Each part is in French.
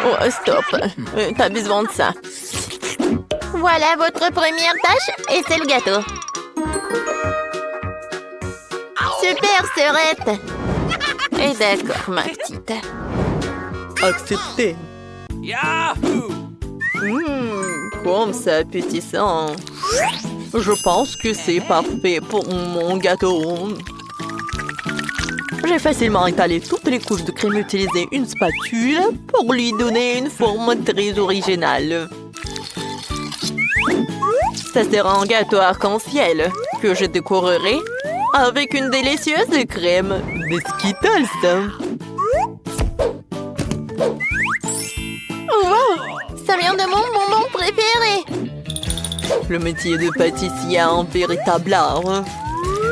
Oh, stop. T'as besoin de ça. Voilà votre première tâche et c'est le gâteau. Super, sœurette. Et d'accord, ma petite. Accepté. Comme c'est appétissant. Je pense que c'est parfait pour mon gâteau. J'ai facilement étalé toutes les couches de crème et utilisé une spatule pour lui donner une forme très originale. Ça sera un gâteau arc-en-ciel que je décorerai avec une délicieuse crème de Skittles. Oh, wow! Ça vient de mon bonbon préféré. Le métier de pâtissier a un véritable art.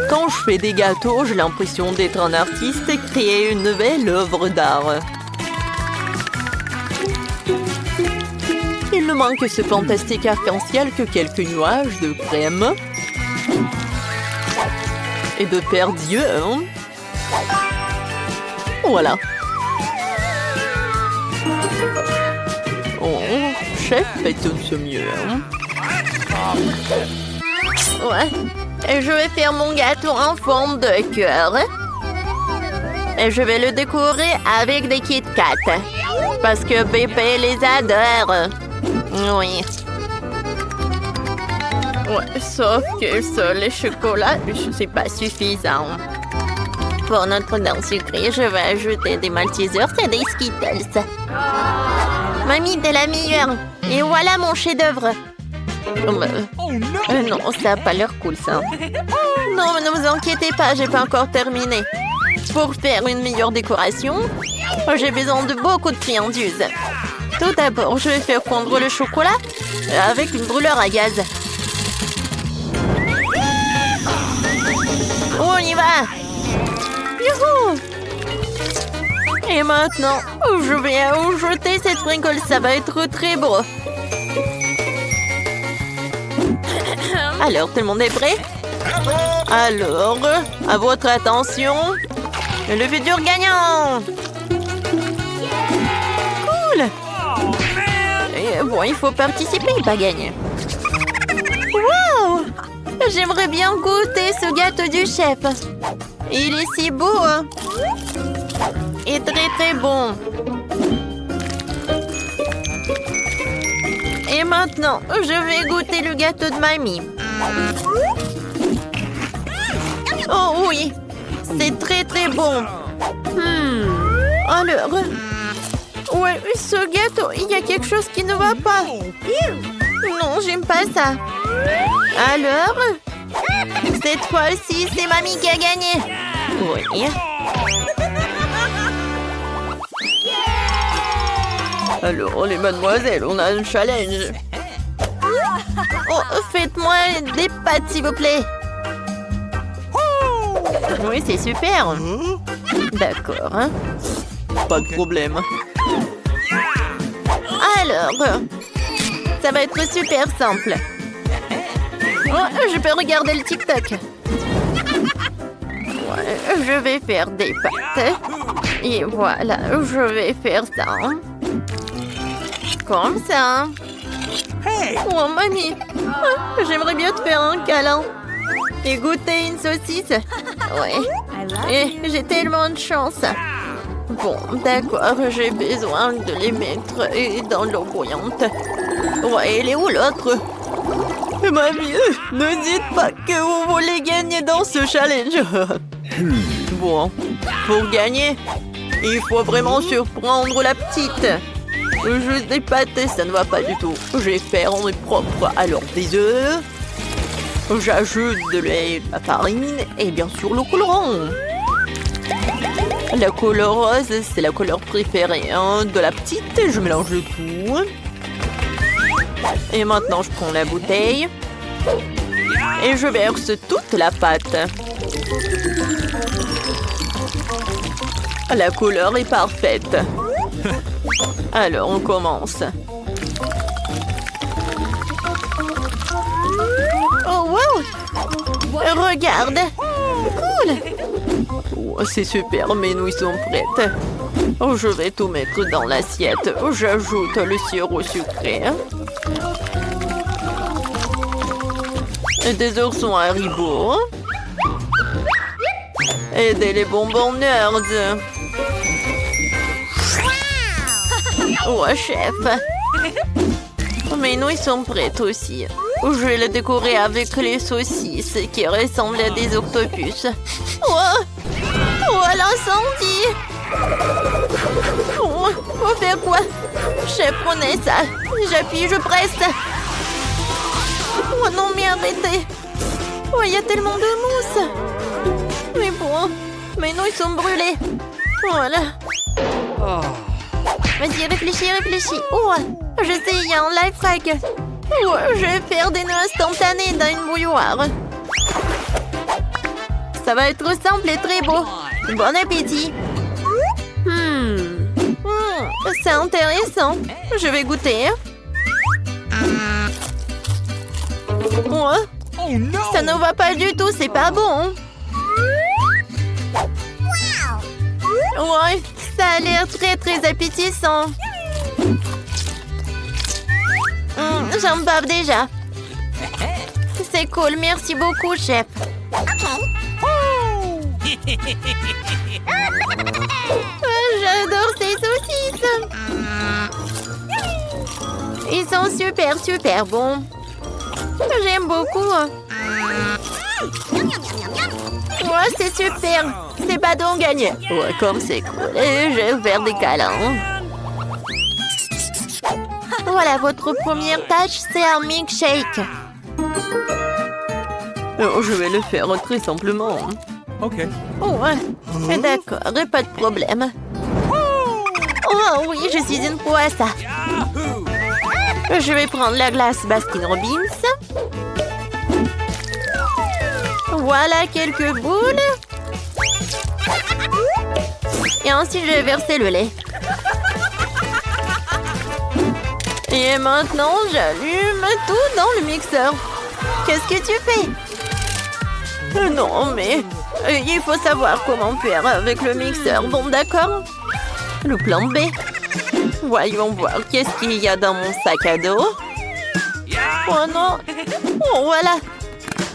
Quand je fais des gâteaux, j'ai l'impression d'être un artiste et créer une nouvelle œuvre d'art. Il ne manque ce fantastique arc-en-ciel que quelques nuages de crème et de perdieux. Voilà. Oh, chef, fait tout ce mieux. Ouais. Et je vais faire mon gâteau en forme de cœur. Et je vais le décorer avec des Kit Kat. Parce que bébé les adore. Oui. Ouais, sauf que ça, les chocolats, c'est pas suffisant. Pour notre dent sucrée, je vais ajouter des Maltesers et des Skittles. Mamie, t'es la meilleure. Et voilà mon chef-d'œuvre. Non, ça n'a pas l'air cool, ça. Non, mais ne vous inquiétez pas, j'ai pas encore terminé. Pour faire une meilleure décoration, j'ai besoin de beaucoup de friandises. Tout d'abord, je vais faire fondre le chocolat avec une brûleur à gaz. On y va! Youhou! Et maintenant, je vais ajouter cette sprinkle, ça va être très beau. Alors, tout le monde est prêt? Alors, à votre attention, le futur gagnant! Cool! Et bon, il faut participer, pas gagner. Wow! J'aimerais bien goûter ce gâteau du chef. Il est si beau, hein? Et très très bon. Et maintenant, je vais goûter le gâteau de mamie. Oh oui, c'est très très bon. Alors, ouais, ce gâteau, il y a quelque chose qui ne va pas. Non, j'aime pas ça. Alors, cette fois-ci, c'est mamie qui a gagné. Oui. Alors, les mademoiselles, on a un challenge. Oh, faites-moi des pâtes, s'il vous plaît. Oui, c'est super. D'accord. Hein? Pas de problème. Alors, ça va être super simple. Oh, je peux regarder le TikTok. Ouais, je vais faire des pâtes. Et voilà, je vais faire ça. Comme ça. Oh, mamie. J'aimerais bien te faire un câlin. Et goûter une saucisse. Ouais. Et j'ai tellement de chance. Bon, d'accord, j'ai besoin de les mettre dans l'eau bouillante. Ouais, elle est où l'autre? Mamie, ne dites pas que vous voulez gagner dans ce challenge. Bon, pour gagner, il faut vraiment surprendre la petite. Juste des pâtes, ça ne va pas du tout. Je vais faire en propre. Alors, des œufs. J'ajoute de lait, de la farine et bien sûr le colorant. La couleur rose, c'est la couleur préférée de la petite. Je mélange le tout. Et maintenant, je prends la bouteille. Et je verse toute la pâte. La couleur est parfaite. Alors, on commence. Oh, wow! Regarde! Cool! Oh, c'est super, mes nouilles sont prêtes. Je vais tout mettre dans l'assiette. J'ajoute le sirop sucré. Des oursons Haribo. Et des bonbons Nerds. Ouais, chef. Mes nouilles sont prêtes aussi. Je vais les décorer avec les saucisses qui ressemblent à des octopus. Oh, l'incendie! Faut faire quoi? Chef, prenez ça. J'appuie, je presse. Oh non, mais arrêtez. Oh, il y a tellement de mousse. Mais bon, mes nouilles sont brûlées. Voilà. Vas-y, réfléchis. Oh, je sais, il y a un life hack. Oh, je vais faire des nœuds instantanés dans une bouilloire. Ça va être simple et très beau. Bon appétit. C'est intéressant. Je vais goûter. Ça ne va pas du tout, c'est pas bon. Ouais, ça a l'air très très appétissant. J'en bave déjà. C'est cool, merci beaucoup, chef. J'adore ces saucisses. Ils sont super bons. J'aime beaucoup. Ouais, c'est super. C'est pas donc gagné. Ouais, comme c'est cool. Et je vais faire des câlins. Voilà, votre première tâche, c'est un milkshake. Je vais le faire très simplement. Ok. Ouais, d'accord, pas de problème. Oh oui, je suis une pro à ça. Je vais prendre la glace Baskin Robbins. Voilà quelques boules. Et ensuite, je vais verser le lait. Et maintenant, j'allume tout dans le mixeur. Qu'est-ce que tu fais? Non, mais il faut savoir comment faire avec le mixeur. Bon, d'accord. Le plan B. Voyons voir qu'est-ce qu'il y a dans mon sac à dos. Oh non. Oh, voilà.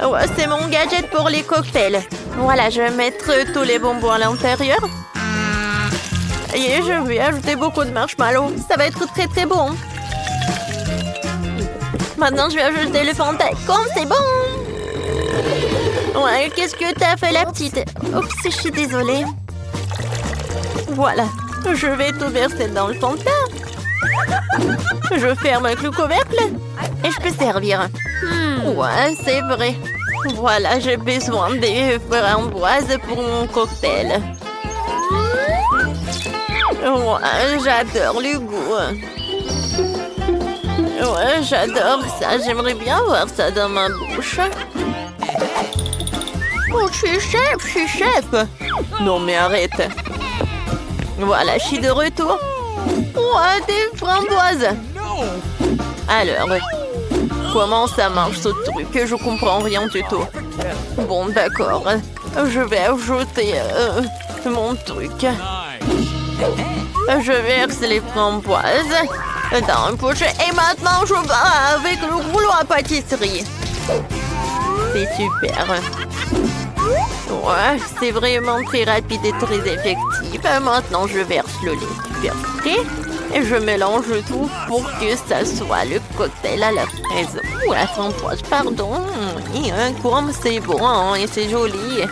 Ouais, c'est mon gadget pour les cocktails. Voilà, je vais mettre tous les bonbons à l'intérieur. Et je vais ajouter beaucoup de marshmallows. Ça va être très très bon. Maintenant, je vais ajouter le Fanta. Comme c'est bon. Ouais, qu'est-ce que t'as fait, la petite? Oups, je suis désolée. Voilà, je vais tout verser dans le Fanta. Je ferme avec le couvercle et je peux servir. Ouais, c'est vrai. Voilà, j'ai besoin des framboises pour mon cocktail. Ouais, j'adore le goût. Ouais, j'adore ça. J'aimerais bien voir ça dans ma bouche. Oh, je suis chef. Non, mais arrête. Voilà, je suis de retour. Ouais, des framboises. Alors, comment ça marche ce truc? Je comprends rien du tout. Bon, d'accord. Je vais ajouter mon truc. Je verse les framboises dans un pochet. Et maintenant, je vais avec le rouleau à pâtisserie. C'est super. Ouais, c'est vraiment très rapide et très effectif. Maintenant, je verse le lait versé et je mélange tout pour que ça soit le cocktail à la fraise ou à la framboise, pardon. Et comme c'est bon et c'est joli.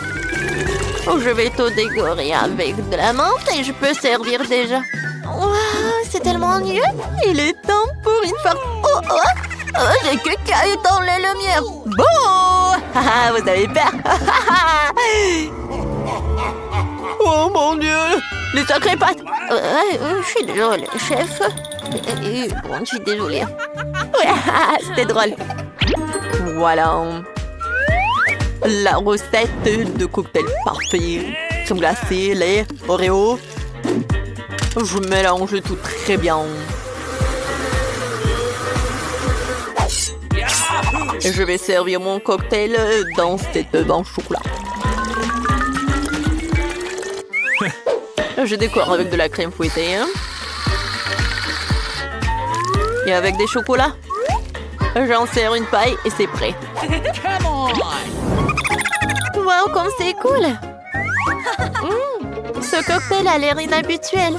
Je vais tout décorer avec de la menthe et je peux servir déjà. Wow, c'est tellement mieux. Il est temps pour une fois. Oh, j'ai que caillé dans les lumières. Bon, vous avez peur. Oh mon Dieu, les sacrées pattes. Je suis désolée, chef. Bon, je suis désolée. Ouais, c'était drôle. Voilà. La recette de cocktail parfait. Crème glacée, lait, Oreo. Je mélange tout très bien. Et je vais servir mon cocktail dans cette banque chocolat. Je décore avec de la crème fouettée. Hein. Et avec des chocolats. J'en sers une paille et c'est prêt. Wow, comme c'est cool! Ce cocktail a l'air inhabituel.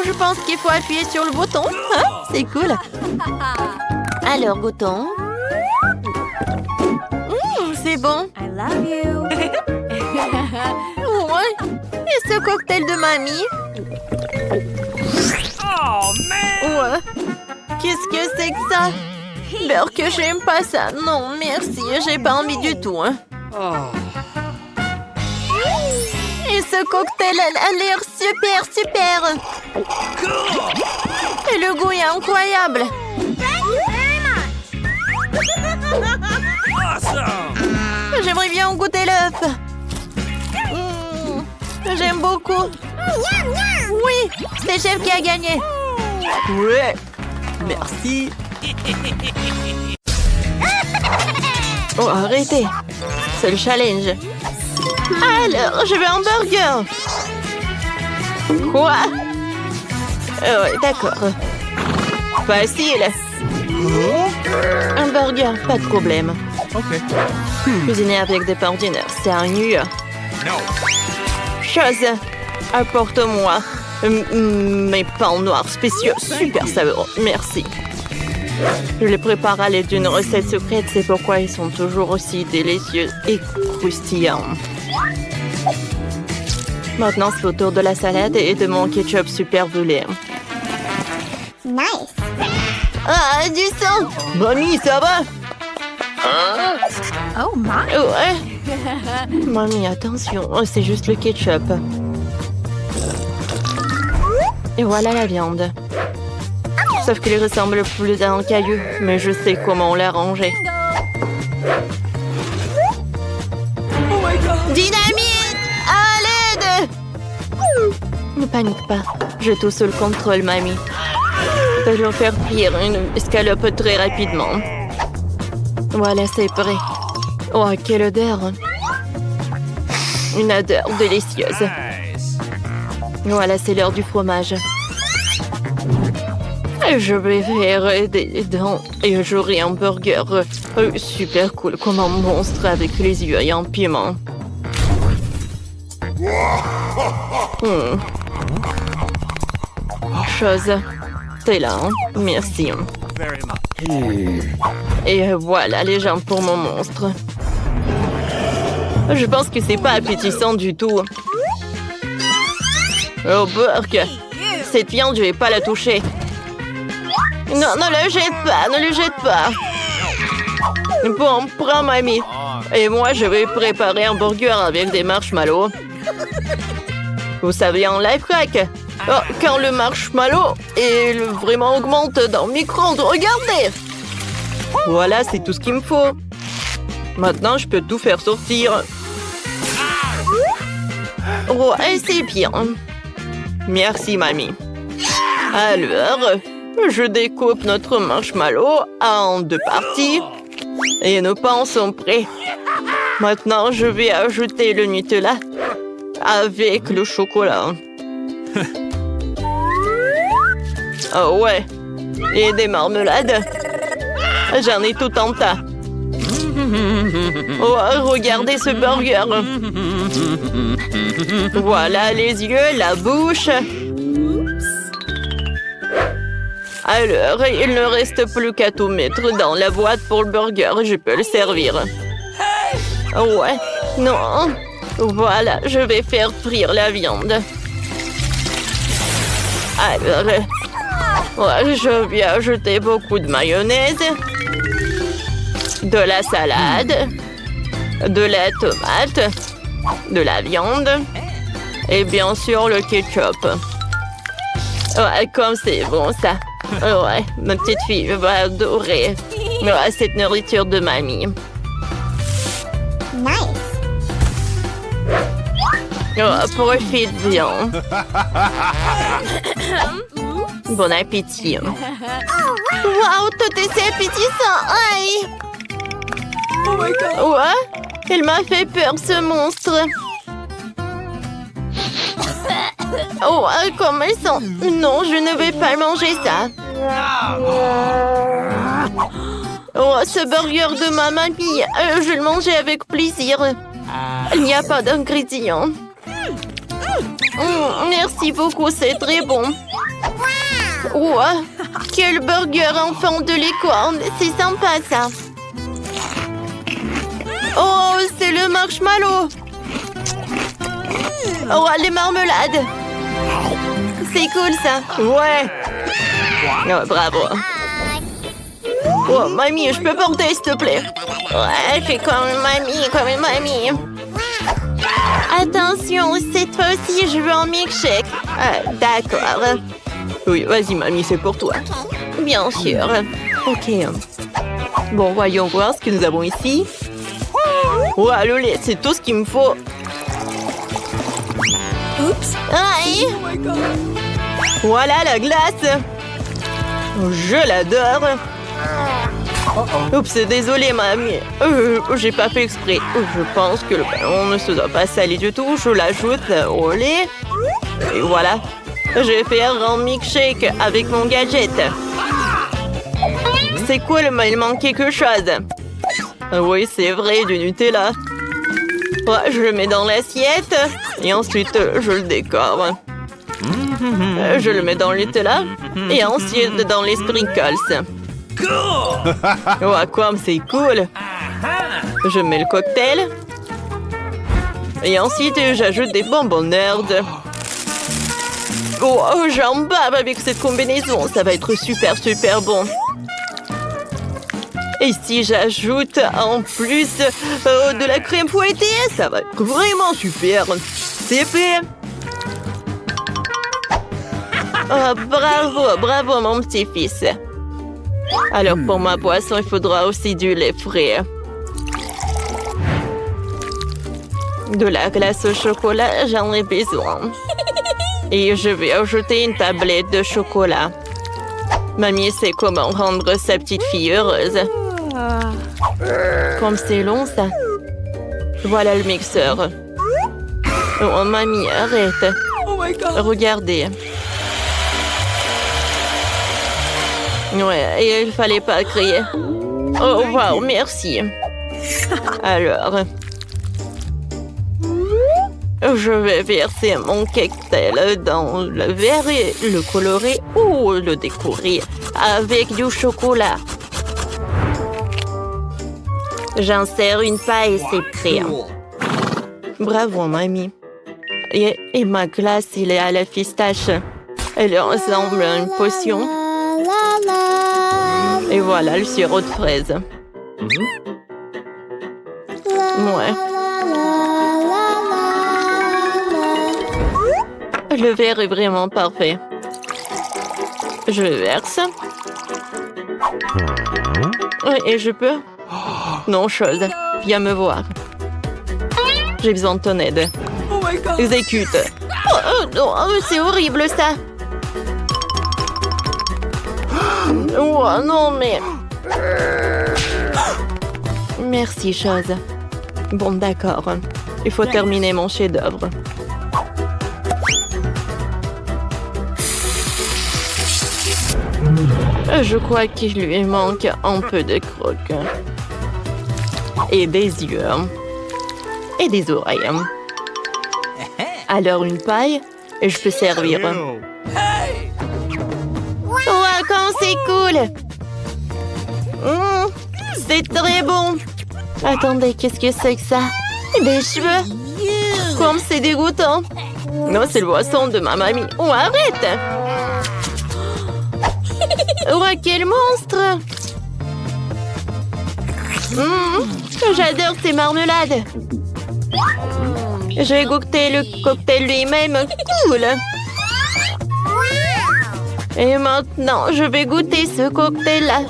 Je pense qu'il faut appuyer sur le bouton. Hein? C'est cool. Alors, goûtons. C'est bon. I love you. Ouais. Et ce cocktail de mamie? Oh, man! Ouais. Qu'est-ce que c'est que ça? Beurre que j'aime pas ça. Non, merci. J'ai pas envie du tout. Hein. Et ce cocktail a l'air super. Et le goût est incroyable. J'aimerais bien goûter l'œuf. J'aime beaucoup. Oui, c'est chef qui a gagné. Ouais. Merci. Oh, arrêtez. C'est le challenge. Alors, je veux un burger. Quoi? Ouais, d'accord. Facile. Un burger, Pas de problème. Cuisiner avec des pains d'honneur, c'est ennuyeux. Chose. Apporte-moi mes pains noirs spéciaux, super savoureux. Merci. Je les prépare à l'aide d'une recette secrète, c'est pourquoi ils sont toujours aussi délicieux et croustillants. Maintenant, c'est au tour de la salade et de mon ketchup super brûlé. Nice. Ah, du sang. Mamie, ça va? Oh, my. Ouais. Mamie, attention, c'est juste le ketchup. Et voilà la viande. Sauf qu'il ressemble plus à un caillou, mais je sais comment l'arranger. Dynamite! À l'aide! Ne panique pas, je tout sous le contrôle, mamie. Je vais faire frire une escalope très rapidement. Voilà, c'est prêt. Oh, quelle odeur! Une odeur délicieuse. Voilà, c'est l'heure du fromage. Je vais faire des dents et j'aurai un burger super cool comme un monstre avec les yeux et un piment. Chose. T'es là, hein? Merci. Et voilà les jambes pour mon monstre. Je pense que c'est pas appétissant du tout. Oh, Burke! Cette viande, je vais pas la toucher. Non, ne le jette pas, ne le jette pas. Bon, prends mamie. Et moi, je vais préparer un burger avec des marshmallows. Vous savez un lifehack? Oh, quand le marshmallow vraiment augmente dans le micro-ondes, regardez! Voilà, c'est tout ce qu'il me faut. Maintenant, je peux tout faire sortir. Ouais, c'est bien. Merci, mamie. Alors, je découpe notre marshmallow en 2 parties. Et nos pains sont prêts. Maintenant, je vais ajouter le Nutella avec le chocolat. Oh ouais. Et des marmelades. J'en ai tout un tas. Oh, regardez ce burger. Voilà les yeux, la bouche. Alors, il ne reste plus qu'à tout mettre dans la boîte pour le burger. Je peux le servir. Ouais, non. Voilà, je vais faire frire la viande. Alors, ouais, je vais ajouter beaucoup de mayonnaise, de la salade, de la tomate, de la viande et bien sûr le ketchup. Ouais, comme c'est bon ça. Ouais, ma petite fille va adorer cette nourriture de mamie. Nice. Oh, profite bien. Bon appétit. Wow, tout est si appétissant. Aïe. Oh my God. Ouais, il m'a fait peur ce monstre. Oh, comme elles sont. Non, je ne vais pas manger ça. Oh, ce burger de ma mamie, je le mangeais avec plaisir. Il n'y a pas d'ingrédients. Merci beaucoup, c'est très bon. Oh, quel burger enfant de licorne. C'est sympa, ça. Oh, c'est le marshmallow. Oh, les marmelades. C'est cool, ça. Ouais. Oh, bravo. Oh, mamie, je peux porter, s'il te plaît? Ouais, fais comme une mamie. Attention, cette fois aussi, je veux un milkshake. D'accord. Oui, vas-y, mamie, c'est pour toi. Bien sûr. Ok. Bon, voyons voir ce que nous avons ici. Oh, le lait, c'est tout ce qu'il me faut. Oups. Aïe. Voilà la glace. Je l'adore. Oups, désolé, mamie. J'ai pas fait exprès. Je pense que le ballon ne se doit pas salir du tout. Je l'ajoute au lait. Et voilà. Je vais faire un milkshake avec mon gadget. C'est cool, mais il manque quelque chose. Oui, c'est vrai, du Nutella. Ouais, je le mets dans l'assiette. Et ensuite, je le décore. Je le mets dans le Nutella. Et ensuite, dans les sprinkles. Oh, quoi, c'est cool. Je mets le cocktail. Et ensuite, j'ajoute des bonbons nerd. Oh, j'en bave avec cette combinaison. Ça va être super, super bon. Et si j'ajoute en plus de la crème fouettée, ça va être vraiment super. C'est fait. Oh, bravo, bravo mon petit-fils. Alors pour ma boisson, il faudra aussi du lait frais. De la glace au chocolat, j'en ai besoin. Et je vais ajouter une tablette de chocolat. Mamie sait comment rendre sa petite fille heureuse. Comme c'est long, ça. Voilà le mixeur. Oh, mamie, arrête. Regardez. Ouais, et il fallait pas crier. Oh, wow, merci. Alors, je vais verser mon cocktail dans le verre et le colorer ou le décorer avec du chocolat. J'insère une paille et c'est prêt. Bravo, mamie. Et ma glace, il est à la pistache. Elle ressemble à une potion. Et voilà le sirop de fraise. Ouais. Le verre est vraiment parfait. Je verse. Et je peux? Non, chose. Viens me voir. J'ai besoin de ton aide. Exécute. Oh, c'est horrible, ça. Oh, non, mais... Merci, chose. Bon, d'accord. Il faut terminer mon chef-d'œuvre. Je crois qu'il lui manque un peu de croque. Et des yeux. Et des oreilles. Alors une paille, et je peux servir. Wow, comme c'est cool! C'est très bon! Attendez, qu'est-ce que c'est que ça? Des cheveux! Comme c'est dégoûtant! Non, c'est le boisson de ma mamie. Oh, arrête! Oh, quel monstre! J'adore ces marmelades! Je vais goûter le cocktail lui-même. Cool! Et maintenant, je vais goûter ce cocktail-là.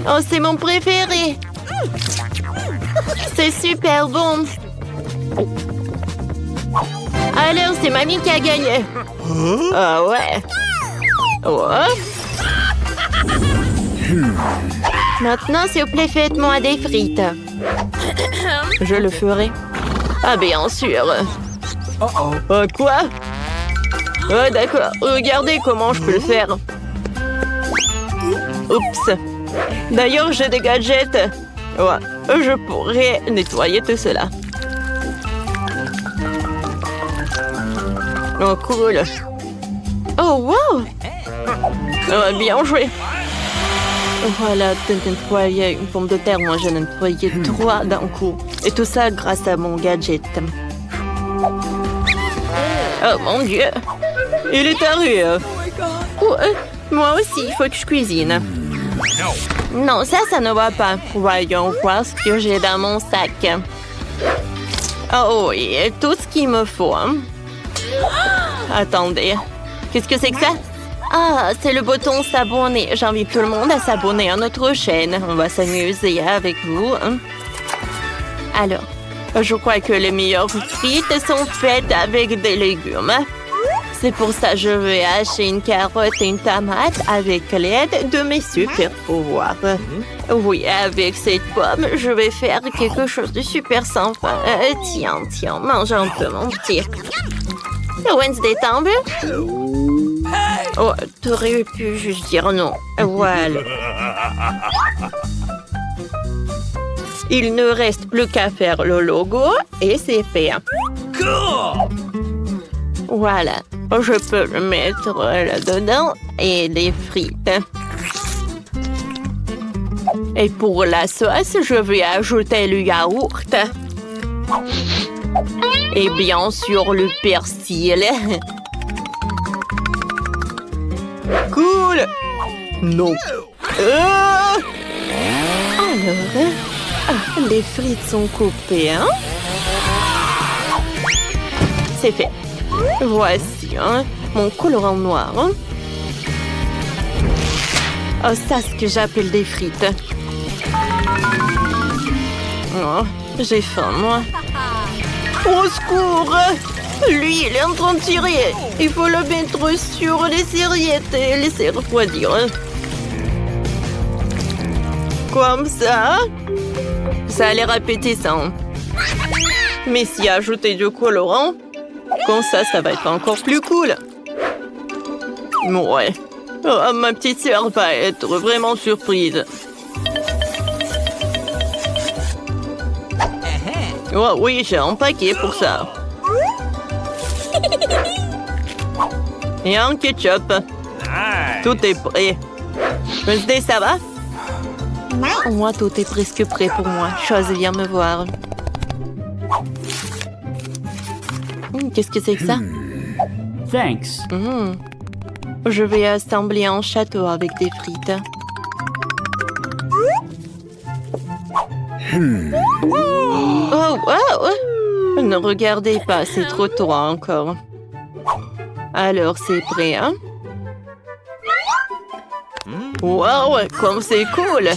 Oh, c'est mon préféré. C'est super bon. Alors, c'est mamie qui a gagné. Ah ouais. Ouais. Maintenant, s'il vous plaît, faites-moi des frites. Je le ferai. Ah, bien sûr. Quoi? Oh, d'accord. Regardez comment je peux le faire. Oups. D'ailleurs, j'ai des gadgets. Ouais, je pourrais nettoyer tout cela. Oh, cool. Oh, wow. Oh, bien joué. Voilà, de nettoyer une pomme de terre. Moi, j'ai nettoyé 3 d'un coup. Et tout ça grâce à mon gadget. Oh, mon Dieu. Il est arrivé. Oh, moi aussi, il faut que je cuisine. Non, ça ne va pas. Voyons voir ce que j'ai dans mon sac. Oh oui, tout ce qu'il me faut. Hein. Attendez, qu'est-ce que c'est que ça? Ah, c'est le bouton s'abonner. J'invite tout le monde à s'abonner à notre chaîne. On va s'amuser avec vous. Hein. Alors, je crois que les meilleures frites sont faites avec des légumes. C'est pour ça que je vais hacher une carotte et une tomate avec l'aide de mes super pouvoirs. Oui, avec cette pomme, je vais faire quelque chose de super sympa. Tiens, mange un peu, mon petit. Wednesday, t'en veux? Oh, t'aurais pu juste dire non. Voilà. Il ne reste plus qu'à faire le logo et c'est fait. Voilà. Je peux le mettre là-dedans et les frites. Et pour la sauce, je vais ajouter le yaourt. Et bien sûr, le persil. Cool! Non. Alors, les frites sont coupées, hein? C'est fait. Voici, hein, mon colorant noir. Hein. Oh, ça, c'est ce que j'appelle des frites. Oh, j'ai faim, moi. Au secours! Lui, il est en train de tirer. Il faut le mettre sur les serviettes et laisser refroidir. Comme ça. Ça a l'air appétissant. Mais si ajouter du colorant, comme ça va être encore plus cool. Ouais. Oh, ma petite sœur va être vraiment surprise. Oh oui, j'ai un paquet pour ça. Et un ketchup. Tout est prêt. Wednesday, ça va? Moi, tout est presque prêt pour moi. Chose, viens me voir. Qu'est-ce que c'est que ça? Thanks. Je vais assembler un château avec des frites. Oh, wow! Ne regardez pas, c'est trop tôt encore. Alors, c'est prêt, hein? Wow, comme c'est cool!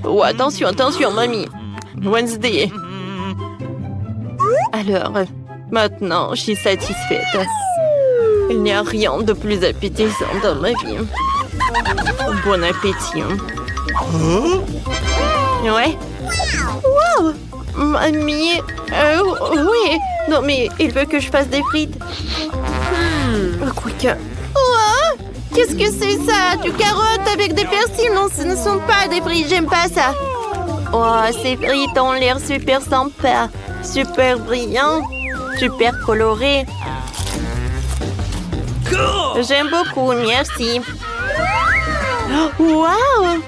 Oh, attention, mamie! Wednesday! Alors, maintenant, je suis satisfaite. Il n'y a rien de plus appétissant dans ma vie. Bon appétit. Ouais. Wow! Mamie! Oui! Non, mais il veut que je fasse des frites. Quick. Oh! Qu'est-ce que c'est ça? Du carotte avec des persils? Non, ce ne sont pas des frites, j'aime pas ça. Oh, ces frites ont l'air super sympa. Super brillant. Super coloré. J'aime beaucoup, merci. Wow!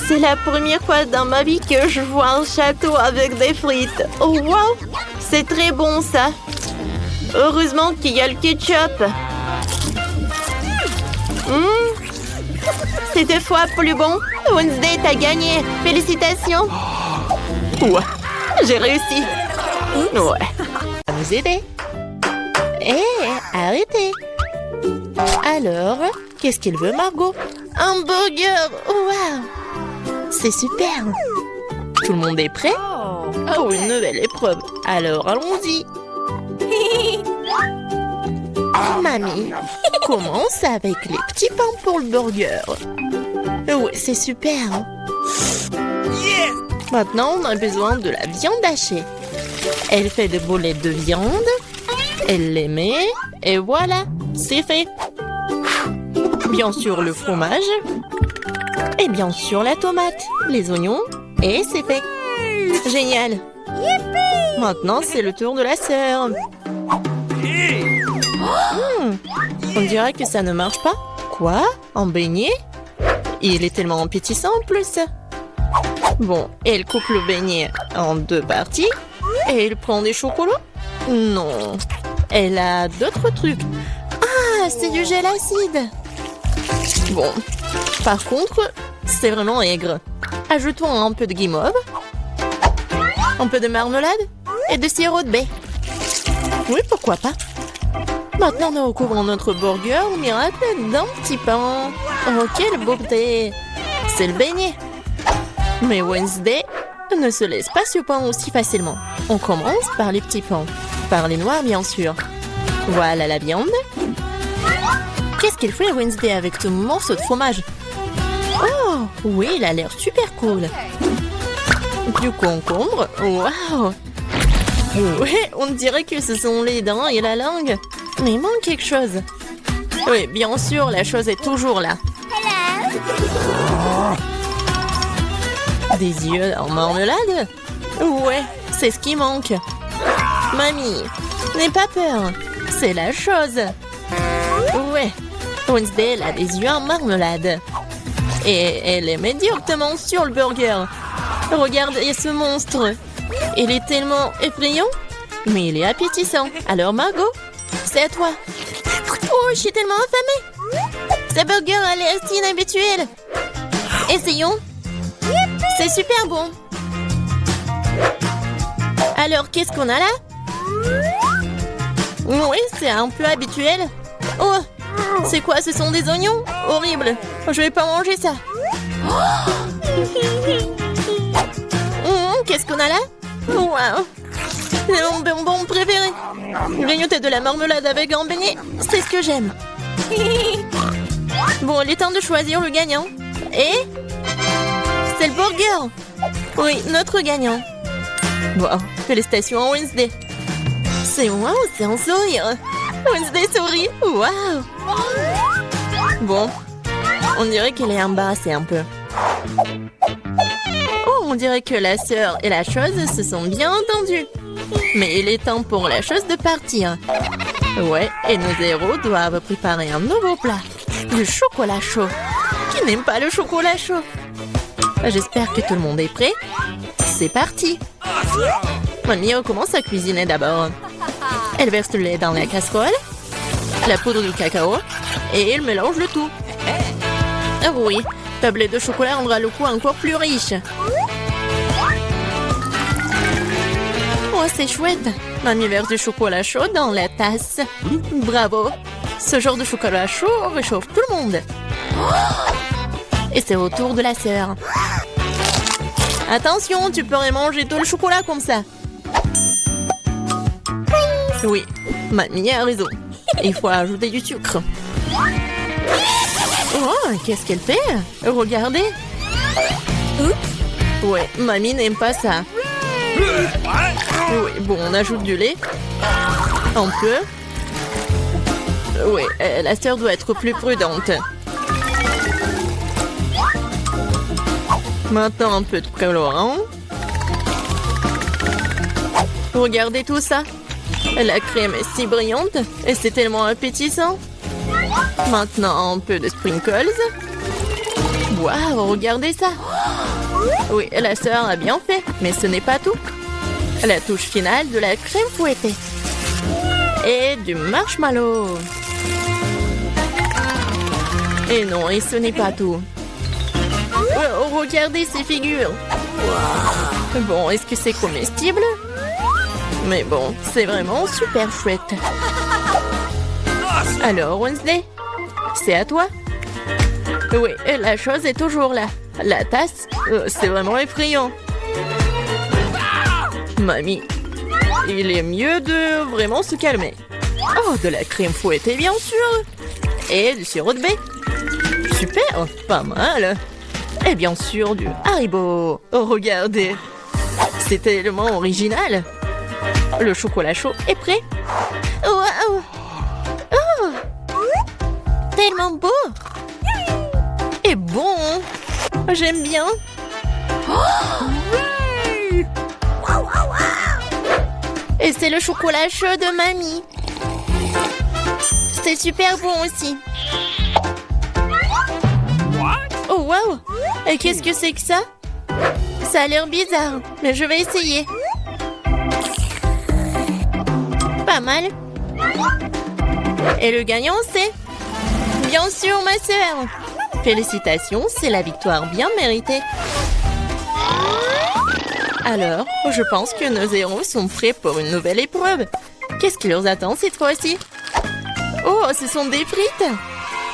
C'est la première fois dans ma vie que je vois un château avec des frites. Oh, wow! C'est très bon, ça. Heureusement qu'il y a le ketchup. C'est 2 fois plus bon. Wednesday, t'as gagné. Félicitations. Ouais, j'ai réussi. Ouais. Vous aider. Hé, arrêtez. Alors, qu'est-ce qu'il veut, Margot? Un burger. Wow. C'est super. Tout le monde est prêt? Oh, une nouvelle épreuve. Alors, allons-y. Mamie, commence avec les petits pains pour le burger. Oui, c'est super. Maintenant, on a besoin de la viande hachée. Elle fait des boulettes de viande. Elle les met Et voilà, c'est fait. Bien sûr, le fromage. Et bien sûr, la tomate, les oignons. Et c'est fait. Génial. Maintenant, c'est le tour de la sœur. On dirait que ça ne marche pas. Quoi? Un beignet? Il est tellement appétissant en plus. Bon, elle coupe le beignet en 2 parties. Et elle prend des chocolats? Non. Elle a d'autres trucs. Ah, c'est du gel acide. Bon, par contre, c'est vraiment aigre. Ajoutons un peu de guimauve, un peu de marmelade et de sirop de baie. Oui, pourquoi pas. Maintenant, nous recouvrons notre burger au miracle d'un petit pain. Oh, quelle beauté! C'est le beignet. Mais Wednesday ne se laisse pas surprendre aussi facilement. On commence par les petits pains. Par les noirs, bien sûr. Voilà la viande. Qu'est-ce qu'il fait Wednesday avec ce morceau de fromage? Oh, oui, il a l'air super cool. Du concombre. Waouh! Oui, on dirait que ce sont les dents et la langue. Mais il manque quelque chose. Oui, bien sûr, la chose est toujours là. Des yeux en marmelade? Ouais, c'est ce qui manque. Mamie, n'aie pas peur. C'est la chose. Ouais, Wednesday, elle a des yeux en marmelade. Et elle est médiocrement sur le burger. Regardez ce monstre. Il est tellement effrayant, mais il est appétissant. Alors Margot, c'est à toi. Oh, je suis tellement affamée. Ce burger a l'air si inhabituel. Essayons. C'est super bon. Alors, qu'est-ce qu'on a là? Oui, c'est un peu habituel. Oh, c'est quoi? Ce sont des oignons? Horrible. Je vais pas manger ça. Qu'est-ce qu'on a là? Wow. C'est mon bonbon préféré. Grignoter de la marmelade avec un beignet, c'est ce que j'aime. Bon, il est temps de choisir le gagnant. Et c'est le burger. Oui, notre gagnant. Wow, félicitations à Wednesday. C'est un sourire. Wednesday sourit. Wow. Bon, on dirait qu'elle est embarrassée un peu. Oh, on dirait que la sœur et la chose se sont bien entendues. Mais il est temps pour la chose de partir. Ouais, et nos héros doivent préparer un nouveau plat. Du chocolat chaud. Qui n'aime pas le chocolat chaud? J'espère que tout le monde est prêt. C'est parti. Mamie commence à cuisiner d'abord. Elle verse le lait dans la casserole, la poudre de cacao, et elle mélange le tout. Ah oui, tablette de chocolat rendra le goût encore plus riche. Oh, c'est chouette. Mamie verse du chocolat chaud dans la tasse. Bravo. Ce genre de chocolat chaud réchauffe tout le monde. Et c'est au tour de la sœur. Attention, tu pourrais manger tout le chocolat comme ça. Oui, mamie a raison. Il faut ajouter du sucre. Oh, qu'est-ce qu'elle fait? Regardez. Ouais, mamie n'aime pas ça. Oui, bon, on ajoute du lait. Un peu. Oui, la sœur doit être plus prudente. Maintenant, un peu de colorant. Regardez tout ça. La crème est si brillante et c'est tellement appétissant. Maintenant, un peu de sprinkles. Waouh, regardez ça. Oui, la sœur a bien fait, mais ce n'est pas tout. La touche finale de la crème fouettée. Et du marshmallow. Et non, et ce n'est pas tout. Oh, regardez ces figures. Bon, est-ce que c'est comestible? Mais bon, c'est vraiment super chouette. Alors, Wednesday, c'est à toi. Oui, la chose est toujours là. La tasse, c'est vraiment effrayant. Mamie, il est mieux de vraiment se calmer. Oh, de la crème fouettée, bien sûr. Et du sirop de baie. Super, pas mal. Et bien sûr, du Haribo. Oh, regardez. C'est tellement original. Le chocolat chaud est prêt. Waouh! tellement beau. Et bon. J'aime bien. Et c'est le chocolat chaud de mamie. C'est super bon aussi. Oh wow! Et qu'est-ce que c'est que ça? Ça a l'air bizarre, mais je vais essayer. Pas mal. Et le gagnant, c'est... Bien sûr, ma sœur. Félicitations, c'est la victoire bien méritée. Alors, je pense que nos héros sont prêts pour une nouvelle épreuve. Qu'est-ce qui leur attend cette fois-ci? Oh, ce sont des frites.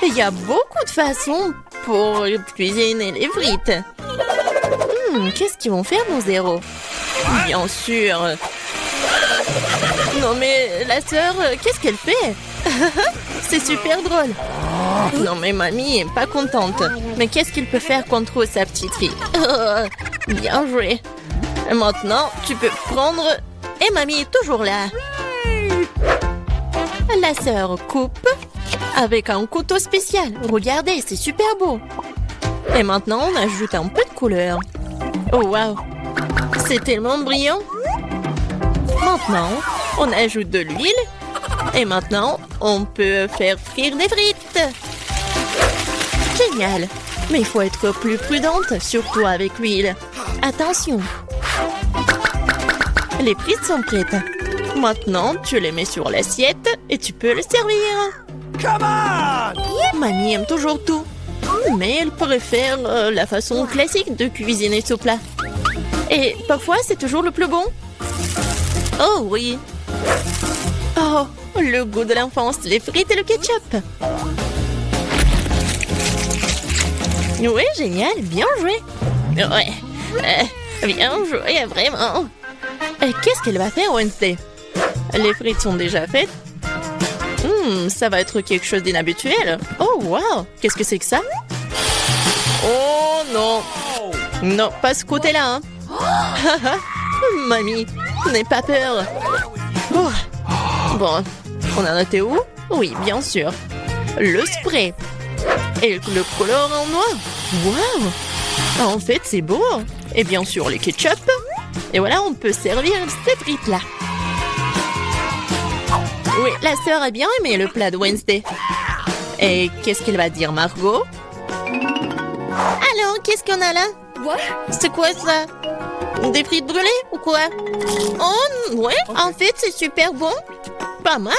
Il y a beaucoup de façons pour cuisiner les frites. Qu'est-ce qu'ils vont faire, nos héros? Bien sûr. Non mais, la sœur, qu'est-ce qu'elle fait? C'est super drôle. Non mais mamie est pas contente. Mais qu'est-ce qu'il peut faire contre sa petite fille? Bien joué. Maintenant, tu peux prendre... Et mamie est toujours là. La sœur coupe avec un couteau spécial. Regardez, c'est super beau. Et maintenant, on ajoute un peu de couleur. Oh wow, c'est tellement brillant. Maintenant, on ajoute de l'huile. Et maintenant, on peut faire frire des frites. Génial. Mais il faut être plus prudente, surtout avec l'huile. Attention. Les frites sont prêtes. Maintenant, tu les mets sur l'assiette et tu peux le servir. Come on! Mamie aime toujours tout. Mais elle préfère la façon classique de cuisiner ce plat. Et parfois, c'est toujours le plus bon. Oh oui. Oh, le goût de l'enfance, les frites et le ketchup. Oui, génial, bien joué. Ouais, bien joué, vraiment. Qu'est-ce qu'elle va faire, Wednesday? Les frites sont déjà faites. Ça va être quelque chose d'inhabituel. Oh, wow, qu'est-ce que c'est que ça? Oh non. Non, pas ce côté-là. Hein. Mamie, n'aie pas peur. Oh. Bon, on a noté où? Oui, bien sûr. Le spray. Et le colorant en noir. Wow. En fait, c'est beau. Et bien sûr, le ketchup. Et voilà, on peut servir ces frites-là. Oui, la sœur a bien aimé le plat de Wednesday. Et qu'est-ce qu'elle va dire, Margot? Alors, qu'est-ce qu'on a là? C'est quoi ça? Des frites brûlées ou quoi? Oh, ouais, en fait, c'est super bon. Pas mal.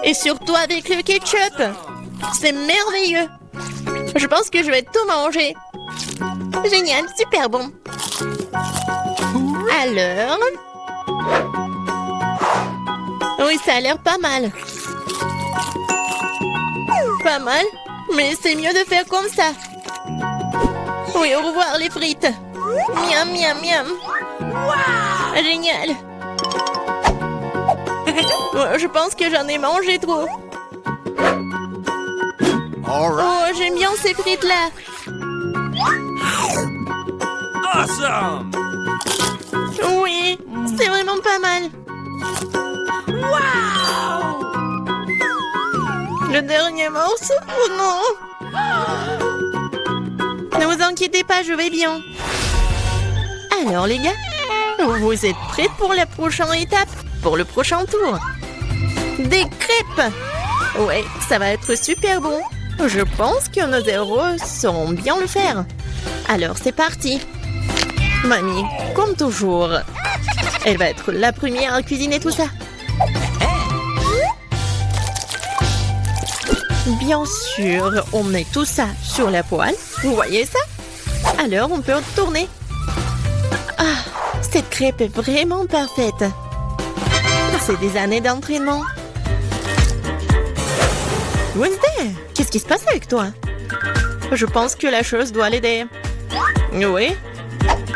Et surtout avec le ketchup. C'est merveilleux. Je pense que je vais tout manger. Génial, super bon. Alors... Oui, ça a l'air pas mal. Pas mal, mais c'est mieux de faire comme ça. Oui, au revoir les frites. Miam, miam, miam. Wow. Génial. Je pense que j'en ai mangé trop. Oh, j'aime bien ces frites-là. Awesome! Oui, c'est vraiment pas mal. Wow! Le dernier morceau? Oh non! Ne vous inquiétez pas, je vais bien. Alors les gars, vous êtes prêts pour la prochaine étape? Pour le prochain tour? Des crêpes! Ouais, ça va être super bon. Je pense que nos héros sauront bien le faire. Alors c'est parti. Mamie, comme toujours, elle va être la première à cuisiner tout ça. Bien sûr, on met tout ça sur la poêle. Vous voyez ça? Alors, on peut tourner. Ah, cette crêpe est vraiment parfaite. C'est des années d'entraînement. Wednesday, qu'est-ce qui se passe avec toi? Je pense que la chose doit l'aider. Oui?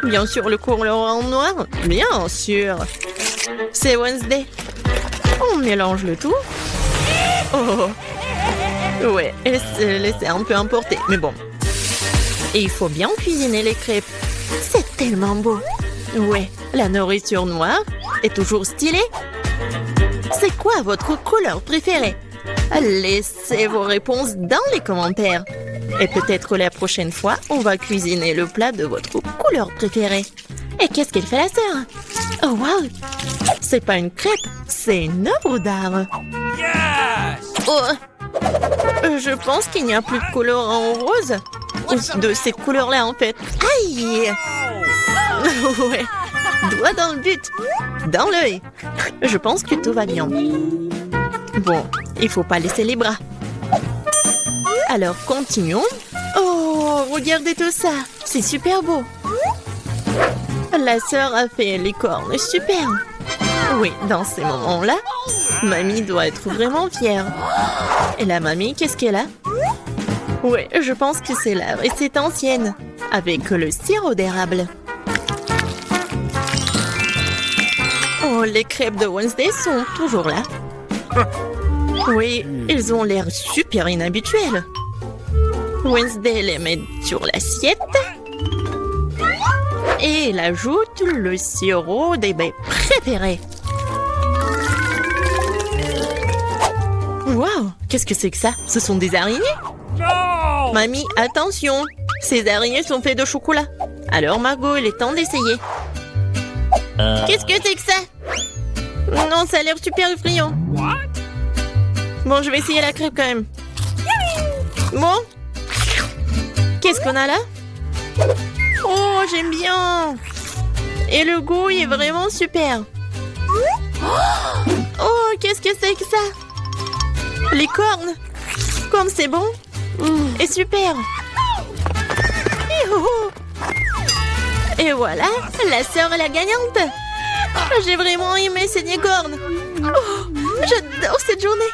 Bien sûr, le colorant noir? Bien sûr. C'est Wednesday. On mélange le tout. Oh! Ouais, elle s'est laissée un peu emporter, mais bon. Et il faut bien cuisiner les crêpes. C'est tellement beau. Ouais, la nourriture noire est toujours stylée. C'est quoi votre couleur préférée? Laissez vos réponses dans les commentaires. Et peut-être la prochaine fois, on va cuisiner le plat de votre couleur préférée. Et qu'est-ce qu'elle fait la sœur? Oh wow! C'est pas une crêpe, c'est une œuvre d'art. Yes! Oh! Je pense qu'il n'y a plus de colorant rose. Ou de ces couleurs-là en fait. Aïe! Ouais. Doigt dans le but. Dans l'œil. Je pense que tout va bien. Bon, il faut pas laisser les bras. Alors, continuons. Oh, regardez tout ça. C'est super beau. La sœur a fait les cornes. Super. Oui, dans ces moments-là, mamie doit être vraiment fière. Et la mamie, qu'est-ce qu'elle a? Oui, je pense que c'est la recette ancienne. Avec le sirop d'érable. Oh, les crêpes de Wednesday sont toujours là. Oui, ils ont l'air super inhabituels. Wednesday les met sur l'assiette. Et elle ajoute le sirop des baies préférés. Waouh, qu'est-ce que c'est que ça? Ce sont des araignées? No! Mamie, attention, ces araignées sont faites de chocolat. Alors Margot, il est temps d'essayer. Qu'est-ce que c'est que ça? Non, ça a l'air super effrayant. What? Bon, je vais essayer la crêpe quand même. Bon. Qu'est-ce qu'on a là? Oh, j'aime bien. Et le goût il est vraiment super. Oh, qu'est-ce que c'est que ça? Les cornes. Comme c'est bon. Et super. Et voilà, la sœur est la gagnante. J'ai vraiment aimé ces cornes. Oh, j'adore cette journée.